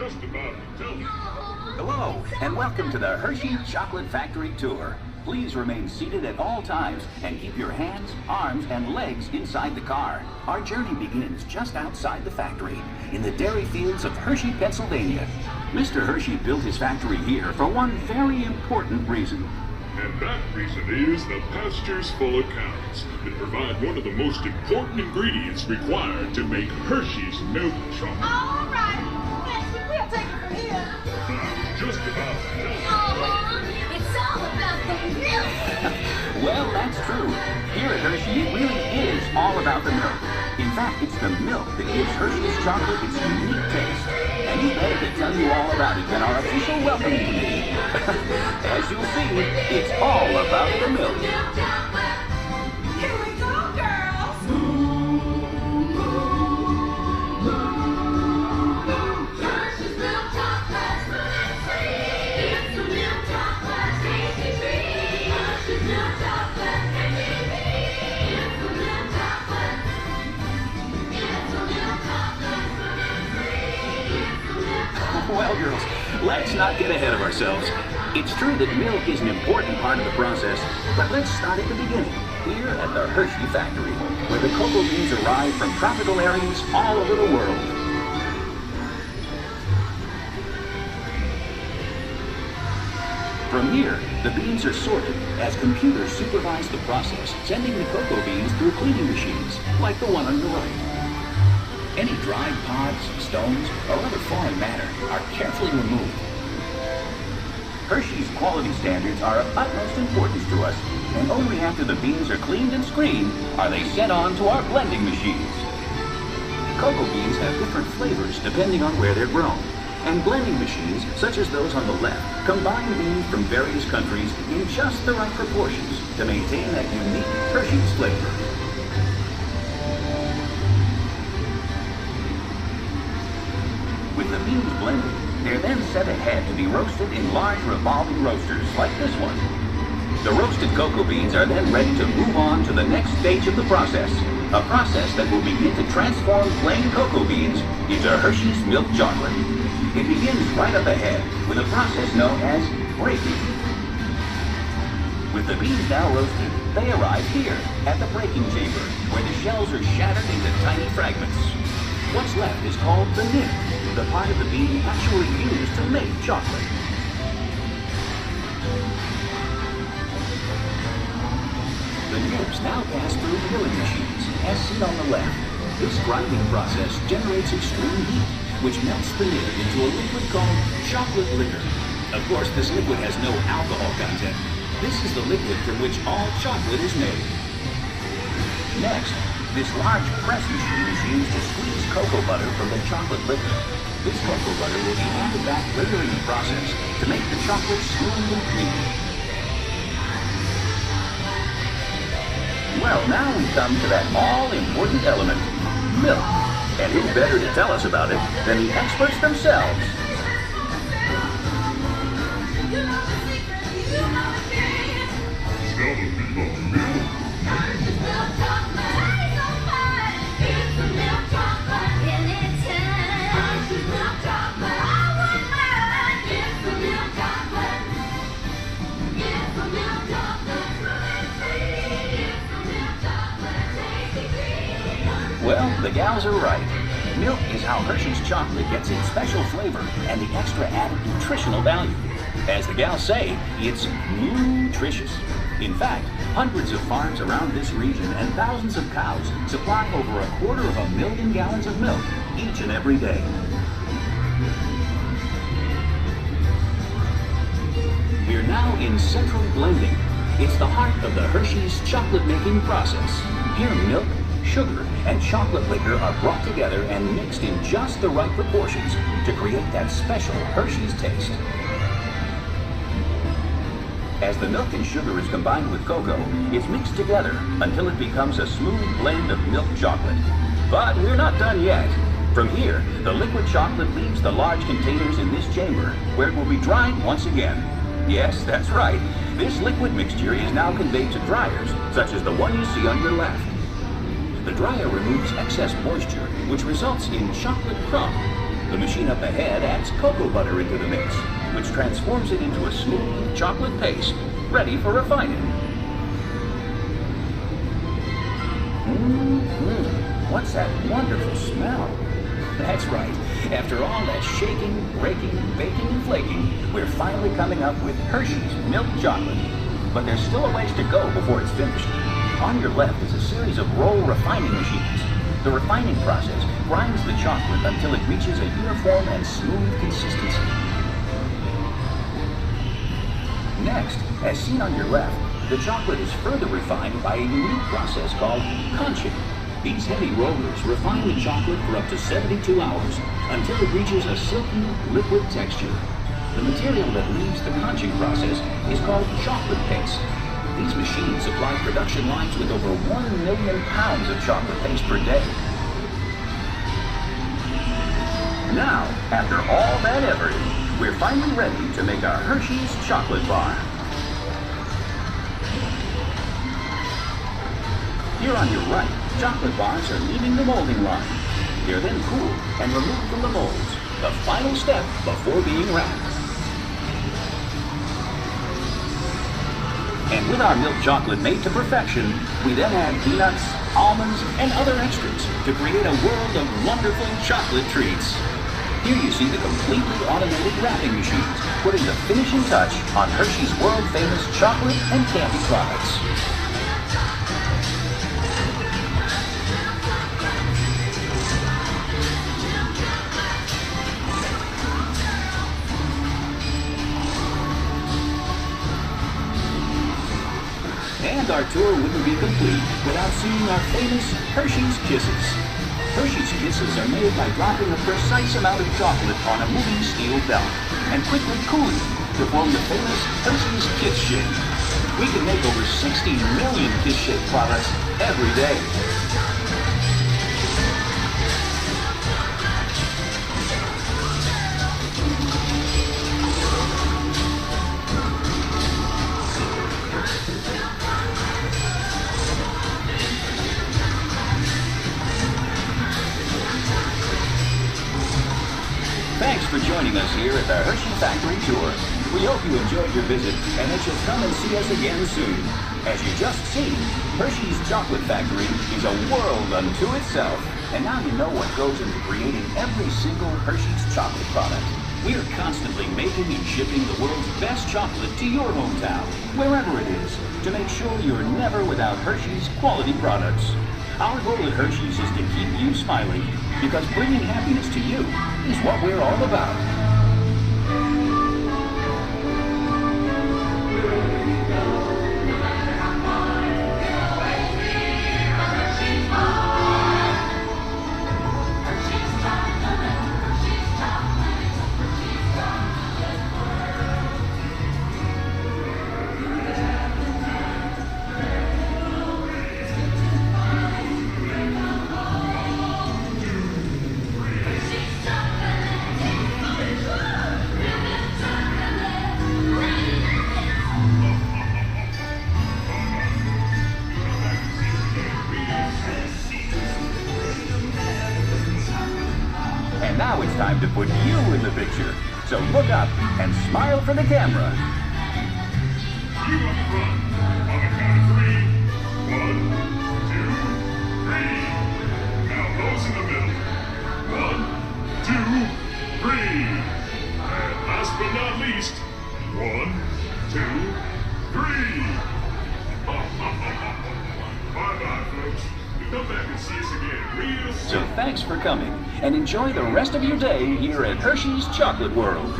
just about to tell you. Hello, and welcome to the Hershey Chocolate Factory Tour. Please remain seated at all times and keep your hands, arms, and legs inside the car. Our journey begins just outside the factory in the dairy fields of Hershey, Pennsylvania. Mr. Hershey built his factory here for one very important reason. And that reason is the pastures full of cows that provide one of the most important ingredients required to make Hershey's milk chocolate. All right, we'll take it from here. Just about to tell you. It's all about the milk. Well, that's true. Here at Hershey, it really is all about the milk. In fact, it's the milk that gives Hershey's chocolate its unique taste. And who better to tell you all about it than our official welcoming committee? As you'll see, it's all about the milk. Here we go, girls. Hershey's milk chocolate, sweet. It's the milk chocolate, tasty treat. Hershey's milk chocolate, tasty treat. It's the milk chocolate. It's the milk chocolate, sweet. It's the milk chocolate. Well, girls, let's not get ahead of ourselves. It's true that milk is an important part of the process, but let's start at the beginning, here at the Hershey factory, where the cocoa beans arrive from tropical areas all over the world. From here, the beans are sorted as computers supervise the process, sending the cocoa beans through cleaning machines, like the one on your right. Any dried pods, stones, or other foreign matter are carefully removed. Hershey's quality standards are of utmost importance to us, and only after the beans are cleaned and screened are they sent on to our blending machines. Cocoa beans have different flavors depending on where they're grown, and blending machines, such as those on the left, combine beans from various countries in just the right proportions to maintain that unique Hershey's flavor. With the beans blended, they're then set ahead to be roasted in large revolving roasters like this one. The roasted cocoa beans are then ready to move on to the next stage of the process, a process that will begin to transform plain cocoa beans into Hershey's milk chocolate. It begins right up ahead with a process known as breaking. With the beans now roasted, they arrive here at the breaking chamber, where the shells are shattered into tiny fragments. What's left is called the nib, the part of the bean actually used to make chocolate. The nibs now pass through milling machines, as seen on the left. This grinding process generates extreme heat, which melts the nib into a liquid called chocolate liquor. Of course, this liquid has no alcohol content. This is the liquid from which all chocolate is made. Next, this large press machine is used to squeeze cocoa butter from the chocolate liquor. This cocoa butter will be added back later in the process to make the chocolate smooth and creamy. Well, now we come to that all-important element, milk. And who better to tell us about it than the experts themselves? You know the secret, you know the game. Tell the people milk. Hershey's milk chocolate, tastes so fine. It's the milk chocolate anytime. Hershey's milk chocolate, I wouldn't mind. It's the milk chocolate. It's the milk chocolate, sweet. It's the milk chocolate, tasty treat. Well, the gals are right. Milk is how Hershey's chocolate gets its special flavor and the extra added nutritional value. As the gals say, it's nutritious. In fact, hundreds of farms around this region and thousands of cows supply over 250,000 gallons of milk each and every day. We're now in central blending. It's the heart of the Hershey's chocolate making process. Here, milk, sugar, and chocolate liquor are brought together and mixed in just the right proportions to create that special Hershey's taste. As the milk and sugar is combined with cocoa, it's mixed together until it becomes a smooth blend of milk chocolate. But we're not done yet. From here, the liquid chocolate leaves the large containers in this chamber, where it will be dried once again. Yes, that's right. This liquid mixture is now conveyed to dryers, such as the one you see on your left. The dryer removes excess moisture, which results in chocolate crumb. The machine up ahead adds cocoa butter into the mix, which transforms it into a smooth chocolate paste, ready for refining. What's that wonderful smell? That's right. After all that shaking, breaking, baking, and flaking, we're finally coming up with Hershey's milk chocolate. But there's still a ways to go before it's finished. On your left is a series of roll refining machines. The refining process grinds the chocolate until it reaches a uniform and smooth consistency. Next, as seen on your left, the chocolate is further refined by a unique process called conching. These heavy rollers refine the chocolate for up to 72 hours until it reaches a silky, liquid texture. The material that leaves the conching process is called chocolate paste. These machines supply production lines with over 1 million pounds of chocolate paste per day. Now, after all that effort, we're finally ready to make a Hershey's chocolate bar. Here on your right, chocolate bars are leaving the molding line. They're then cooled and removed from the molds, the final step before being wrapped. And with our milk chocolate made to perfection, we then add peanuts, almonds, and other extras to create a world of wonderful chocolate treats. Here you see the completely automated wrapping machines, putting the finishing touch on Hershey's world-famous chocolate and candy products. And our tour wouldn't be complete without seeing our famous Hershey's Kisses. Hershey's Kisses are made by dropping a precise amount of chocolate on a moving steel belt and quickly cooling to form the famous Hershey's Kiss Shake. We can make over 60 million Kiss Shake products every day. Thanks for joining us here at the Hershey Factory Tour. We hope you enjoyed your visit and that you'll come and see us again soon. As you just seen, Hershey's Chocolate Factory is a world unto itself. And now you know what goes into creating every single Hershey's chocolate product. We are constantly making and shipping the world's best chocolate to your hometown, wherever it is, to make sure you're never without Hershey's quality products. Our goal at Hershey's is to keep you smiling, because bringing happiness to you is what we're all about. And now it's time to put you in the picture. So look up and smile for the camera. You up front. On the count of 3. 1, 2, 3. Now those in the middle. 1, 2, 3. And last but not least, 1, 2, 3. Bye-bye, folks. Come back and see us again real soon. So thanks for coming, and enjoy the rest of your day here at Hershey's Chocolate World.